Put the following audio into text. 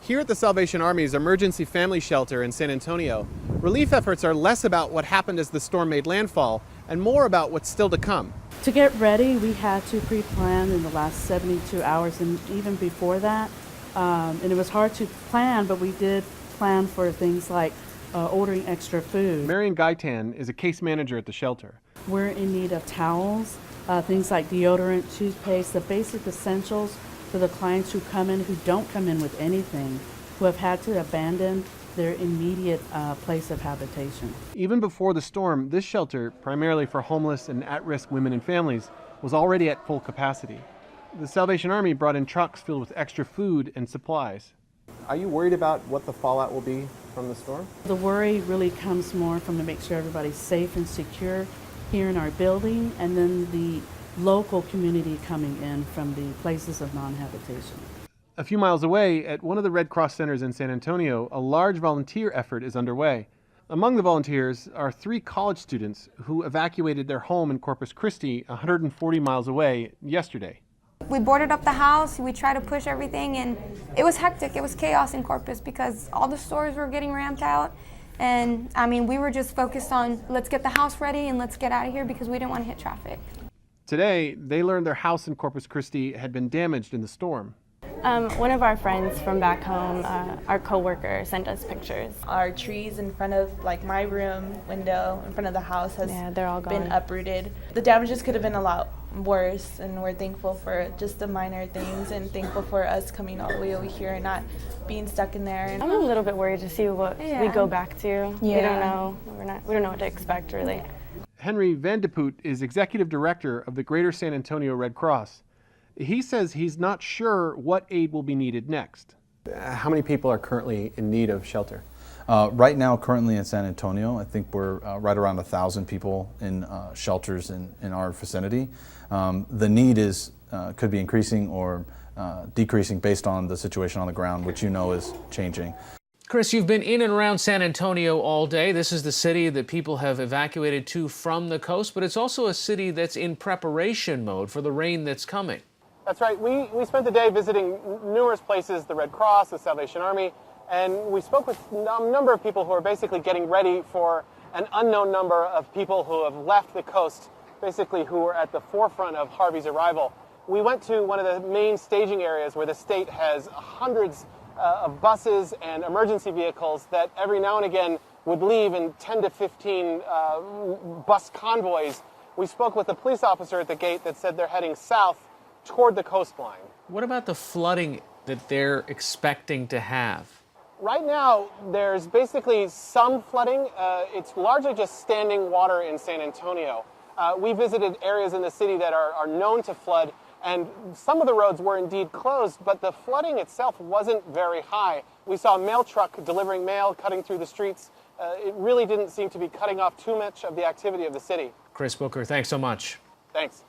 Here at the Salvation Army's emergency family shelter in San Antonio, relief efforts are less about what happened as the storm made landfall and more about what's still to come. To get ready, we had to pre-plan in the last 72 hours and even before that. And it was hard to plan, but we did plan for things like ordering extra food. Marion Gaitan is a case manager at the shelter. We're in need of towels, things like deodorant, toothpaste, the basic essentials for the clients who come in who don't come in with anything, who have had to abandon their immediate place of habitation. Even before the storm, this shelter, primarily for homeless and at-risk women and families, was already at full capacity. The Salvation Army brought in trucks filled with extra food and supplies. Are you worried about what the fallout will be from the storm? The worry really comes more from to make sure everybody's safe and secure here in our building, and then the local community coming in from the places of non-habitation. A few miles away, at one of the Red Cross centers in San Antonio, a large volunteer effort is underway. Among the volunteers are 3 college students who evacuated their home in Corpus Christi, 140 miles away, yesterday. We boarded up the house, we tried to push everything, and it was hectic, it was chaos in Corpus because all the stores were getting ramped out. And I mean, we were just focused on let's get the house ready and let's get out of here because we didn't want to hit traffic. Today, they learned their house in Corpus Christi had been damaged in the storm. One of our friends from back home, our coworker, sent us pictures. Our trees in front of my room window in front of the house has they're all gone. been uprooted. The damages could have been a lot worse, and we're thankful for just the minor things and thankful for us coming all the way over here and not being stuck in there. I'm a little bit worried to see what we go back to. We don't know. We don't know what to expect, really. Henry Van de Poot is executive director of the Greater San Antonio Red Cross. He says he's not sure what aid will be needed next. How many people are currently in need of shelter? Right now, currently in San Antonio, I think we're right around 1,000 people in shelters in our vicinity. The need could be increasing or decreasing based on the situation on the ground, which is changing. Chris, you've been in and around San Antonio all day. This is the city that people have evacuated to from the coast, but it's also a city that's in preparation mode for the rain that's coming. That's right. We spent the day visiting numerous places, the Red Cross, the Salvation Army, and we spoke with a number of people who are basically getting ready for an unknown number of people who have left the coast, basically who were at the forefront of Harvey's arrival. We went to one of the main staging areas where the state has hundreds of buses and emergency vehicles that every now and again would leave in 10 to 15 bus convoys. We spoke with a police officer at the gate that said they're heading south toward the coastline. What about the flooding that they're expecting to have? Right now, there's basically some flooding. It's largely just standing water in San Antonio. We visited areas in the city that are known to flood, and some of the roads were indeed closed, but the flooding itself wasn't very high. We saw a mail truck delivering mail cutting through the streets. It really didn't seem to be cutting off too much of the activity of the city. Chris Booker, thanks so much. Thanks.